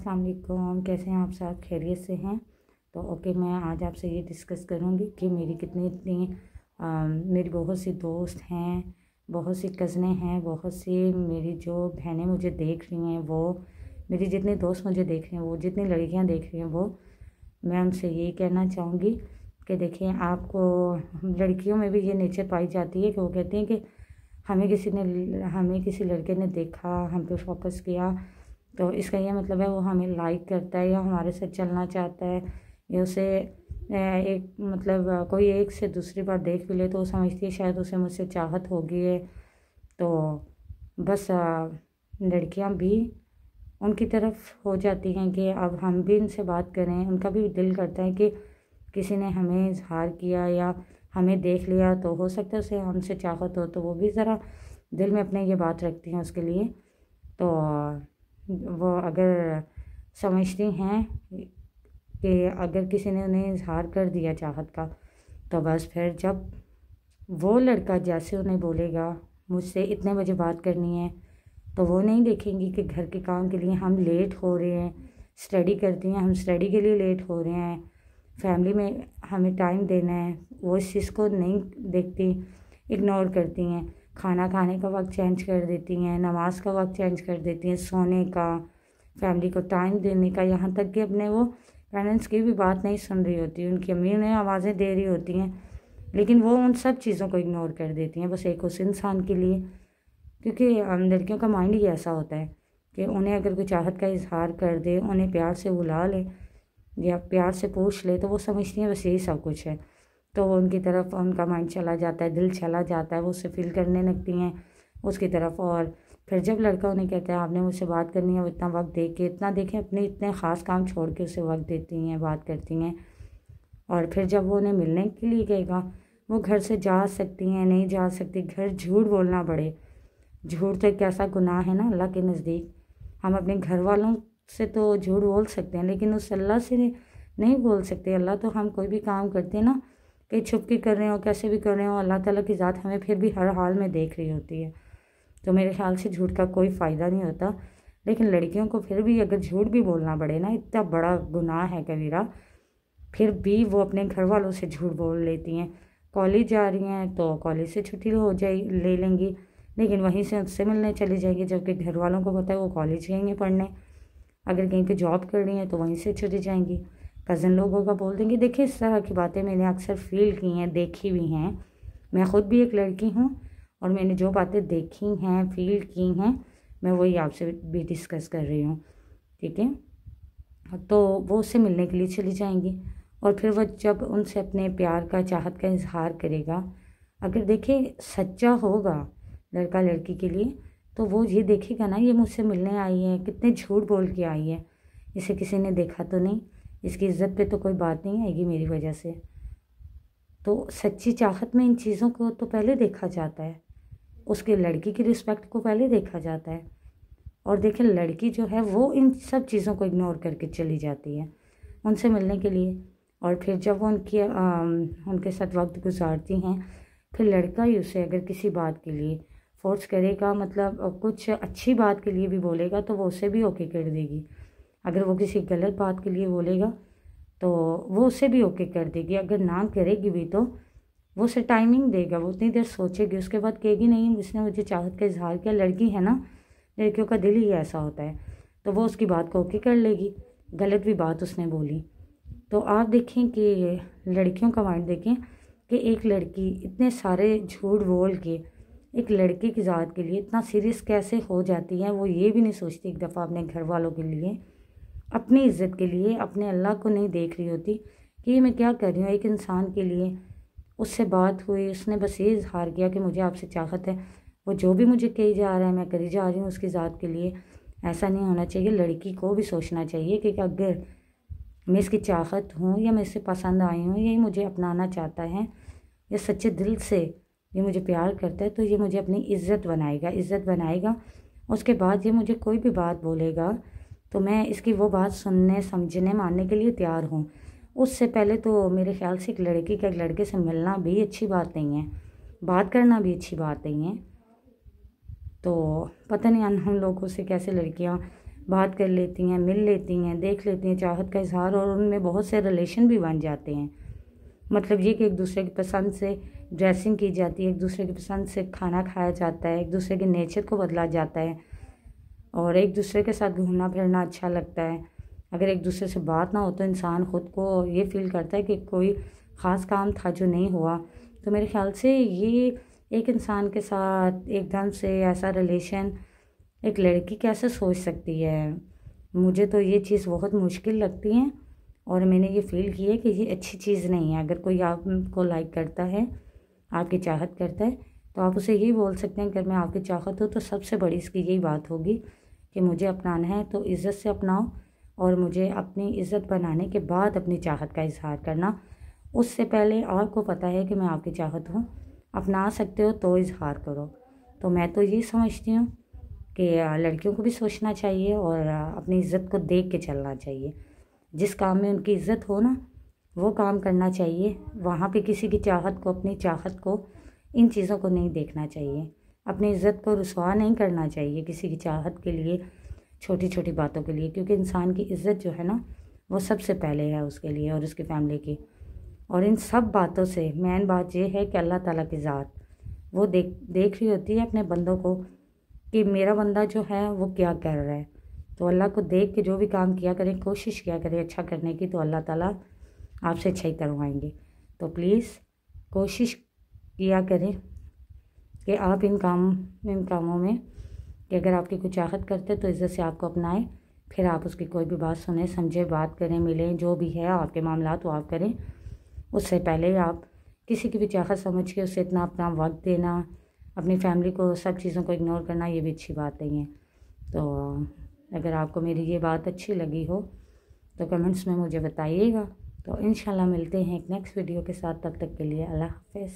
अस्सलाम वालेकुम, कैसे हैं आप सब? खैरियत से हैं? तो ओके, मैं आज आपसे ये डिस्कस करूँगी कि मेरी मेरी बहुत सी दोस्त हैं, बहुत सी कज़नें हैं, बहुत सी मेरी जो बहनें मुझे देख रही हैं, वो मेरी जितने दोस्त मुझे देख रही हैं, वो जितनी लड़कियां देख रही हैं, वो मैं उनसे यही कहना चाहूँगी कि देखिए, आपको लड़कियों में भी ये नेचर पाई जाती है कि वो कहती हैं कि हमें किसी लड़के ने देखा, हम पे फोकस किया, तो इसका ये मतलब है वो हमें लाइक करता है या हमारे साथ चलना चाहता है, या उसे एक मतलब कोई एक से दूसरी बार देख भी ले तो वो समझती है शायद उसे मुझसे चाहत होगी है। तो बस लड़कियां भी उनकी तरफ हो जाती हैं कि अब हम भी इनसे बात करें। उनका भी दिल करता है कि किसी ने हमें इजहार किया या हमें देख लिया तो हो सकता है उसे हमसे चाहत हो, तो वो भी ज़रा दिल में अपने ये बात रखती हैं उसके लिए। तो वो अगर समझती हैं कि अगर किसी ने उन्हें इजहार कर दिया चाहत का, तो बस फिर जब वो लड़का जैसे उन्हें बोलेगा मुझसे इतने बजे बात करनी है, तो वो नहीं देखेंगी कि घर के काम के लिए हम लेट हो रहे हैं, स्टडी करती हैं हम स्टडी के लिए लेट हो रहे हैं, फैमिली में हमें टाइम देना है, वो इस चीज़ को नहीं देखती, इग्नोर करती हैं। खाना खाने का वक्त चेंज कर देती हैं, नमाज का वक्त चेंज कर देती हैं, सोने का, फैमिली को टाइम देने का, यहाँ तक कि अपने वो पेरेंट्स की भी बात नहीं सुन रही होती, उनकी अम्मी उन्हें आवाज़ें दे रही होती हैं, लेकिन वो उन सब चीज़ों को इग्नोर कर देती हैं बस एक उस इंसान के लिए। क्योंकि लड़कियों का माइंड ही ऐसा होता है कि उन्हें अगर कोई चाहत का इजहार कर दे, उन्हें प्यार से बुला ले या प्यार से पूछ ले, तो वो समझती हैं बस यही सब कुछ है। तो वो उनकी तरफ उनका माइंड चला जाता है, दिल चला जाता है, वो उससे फील करने लगती हैं उसकी तरफ। और फिर जब लड़का उन्हें कहता है आपने मुझसे बात करनी है, वो इतना वक्त दे के इतना देखें अपने इतने ख़ास काम छोड़ के उसे वक्त देती हैं, बात करती हैं। और फिर जब वो उन्हें मिलने के लिए कहेगा, वो घर से जा सकती हैं, नहीं जा सकती, घर झूठ बोलना पड़े। झूठ तो एक ऐसा गुनाह है ना अल्लाह के नज़दीक। हम अपने घर वालों से तो झूठ बोल सकते हैं, लेकिन उस अल्लाह से नहीं बोल सकते। अल्लाह तो हम कोई भी काम करते हैं ना, कि छुप के कर रहे हो, कैसे भी कर रहे हो, अल्लाह ताला की ज़ात हमें फिर भी हर हाल में देख रही होती है। तो मेरे ख्याल से झूठ का कोई फ़ायदा नहीं होता। लेकिन लड़कियों को फिर भी अगर झूठ भी बोलना पड़े ना, इतना बड़ा गुनाह है कबीरा, फिर भी वो अपने घर वालों से झूठ बोल लेती हैं। कॉलेज जा रही हैं तो कॉलेज से छुट्टी ले लेंगी, लेकिन वहीं से उससे मिलने चली जाएंगी, जबकि घर वालों को पता है वो कॉलेज जाएंगे पढ़ने। अगर कहीं पे जॉब कर रही हैं तो वहीं से चली जाएंगी। कज़न लोगों का बोल देंगे। देखिए, इस तरह की बातें मैंने अक्सर फील की हैं, देखी भी हैं। मैं ख़ुद भी एक लड़की हूँ और मैंने जो बातें देखी हैं, फील की हैं, मैं वही आपसे भी डिस्कस कर रही हूँ, ठीक है। तो वो उससे मिलने के लिए चली जाएंगी और फिर वह जब उनसे अपने प्यार का, चाहत का इजहार करेगा, अगर देखिए सच्चा होगा लड़का लड़की के लिए, तो वो ये देखेगा ना, ये मुझसे मिलने आई है, कितने झूठ बोल के आई है, इसे किसी ने देखा तो नहीं, इसकी इज्जत पे तो कोई बात नहीं आएगी मेरी वजह से। तो सच्ची चाहत में इन चीज़ों को तो पहले देखा जाता है, उसके लड़की की रिस्पेक्ट को पहले देखा जाता है। और देखें, लड़की जो है वो इन सब चीज़ों को इग्नोर करके चली जाती है उनसे मिलने के लिए। और फिर जब वो उनके साथ वक्त गुजारती हैं, फिर लड़का ही उसे अगर किसी बात के लिए फोर्स करेगा, मतलब कुछ अच्छी बात के लिए भी बोलेगा, तो वो उसे भी ओके कर देगी। अगर वो किसी गलत बात के लिए बोलेगा तो वो उसे भी ओके कर देगी। अगर ना करेगी भी तो वो उसे टाइमिंग देगा, वो उतनी देर सोचेगी, उसके बाद कहेगी नहीं उसने मुझे चाहत का इजहार किया। लड़की है ना, लड़कियों का दिल ही ऐसा होता है, तो वो उसकी बात को ओके कर लेगी, गलत भी बात उसने बोली। तो आप देखें कि लड़कियों का माइंड देखें कि एक लड़की इतने सारे झूठ बोल के एक लड़के की ज़ात के लिए इतना सीरियस कैसे हो जाती है। वो ये भी नहीं सोचती एक दफ़ा अपने घर वालों के लिए, अपनी इज़्ज़त के लिए, अपने अल्लाह को नहीं देख रही होती कि ये मैं क्या कर रही हूँ। एक इंसान के लिए उससे बात हुई, उसने बस ये इजहार किया कि मुझे आपसे चाहत है, वो जो भी मुझे कही जा रहा है मैं करी जा रही हूँ उसकी ज़ात के लिए। ऐसा नहीं होना चाहिए। लड़की को भी सोचना चाहिए कि अगर मैं इसकी चाहत हूँ या मैं इससे पसंद आई हूँ, या ये मुझे अपनाना चाहता है, या सच्चे दिल से ये मुझे प्यार करता है, तो ये मुझे अपनी इज़्ज़त बनाएगा। उसके बाद ये मुझे कोई भी बात बोलेगा तो मैं इसकी वो बात सुनने, समझने, मानने के लिए तैयार हूँ। उससे पहले तो मेरे ख्याल से एक लड़की का एक लड़के से मिलना भी अच्छी बात नहीं है, बात करना भी अच्छी बात नहीं है। तो पता नहीं हम लोगों से कैसे लड़कियां बात कर लेती हैं, मिल लेती हैं, देख लेती हैं, चाहत का इजहार, और उनमें बहुत से रिलेशन भी बन जाते हैं। मतलब ये कि एक दूसरे की पसंद से ड्रेसिंग की जाती है, एक दूसरे की पसंद से खाना खाया जाता है, एक दूसरे के नेचर को बदला जाता है, और एक दूसरे के साथ घूमना फिरना अच्छा लगता है। अगर एक दूसरे से बात ना हो तो इंसान ख़ुद को ये फील करता है कि कोई ख़ास काम था जो नहीं हुआ। तो मेरे ख्याल से ये एक इंसान के साथ एकदम से ऐसा रिलेशन एक लड़की कैसे सोच सकती है, मुझे तो ये चीज़ बहुत मुश्किल लगती है। और मैंने ये फ़ील की है कि ये अच्छी चीज़ नहीं है। अगर कोई आपको लाइक करता है, आपकी चाहत करता है, तो आप उसे यही बोल सकते हैं कि अगर मैं आपकी चाहत हूँ तो सबसे बड़ी इसकी यही बात होगी कि मुझे अपनाना है तो इज़्ज़त से अपनाओ, और मुझे अपनी इज़्ज़त बनाने के बाद अपनी चाहत का इजहार करना। उससे पहले आपको पता है कि मैं आपकी चाहत हूँ, अपना सकते हो तो इजहार करो। तो मैं तो ये समझती हूँ कि लड़कियों को भी सोचना चाहिए और अपनी इज़्ज़त को देख के चलना चाहिए। जिस काम में उनकी इज़्ज़त हो ना, वो काम करना चाहिए। वहाँ पे किसी की चाहत को, अपनी चाहत को, इन चीज़ों को नहीं देखना चाहिए। अपनी इज़्ज़त को रुसवा नहीं करना चाहिए किसी की चाहत के लिए, छोटी छोटी बातों के लिए, क्योंकि इंसान की इज़्ज़त जो है ना, वो सबसे पहले है उसके लिए और उसकी फ़ैमिली की। और इन सब बातों से मेन बात ये है कि अल्लाह ताला की ज़ात वो देख रही होती है अपने बंदों को कि मेरा बंदा जो है वो क्या कर रहा है। तो अल्लाह को देख के जो भी काम किया करें, कोशिश किया करें अच्छा करने की, तो अल्लाह ताला आपसे अच्छा ही करवाएंगे। तो प्लीज़ कोशिश किया करें कि आप इन कामों में कि अगर आपकी कोई चाहत करते तो इज़्ज़त से आपको अपनाएं, फिर आप उसकी कोई भी बात सुने, समझे, बात करें, मिलें, जो भी है आपके मामलात वो आप करें। उससे पहले आप किसी की भी चाहत समझ के उसे इतना अपना वक्त देना, अपनी फैमिली को, सब चीज़ों को इग्नोर करना, ये भी अच्छी बात नहीं है। तो अगर आपको मेरी ये बात अच्छी लगी हो तो कमेंट्स में मुझे बताइएगा। तो इंशाल्लाह मिलते हैं एक नेक्स्ट वीडियो के साथ, तब तक के लिए अल्लाह हाफ़िज़।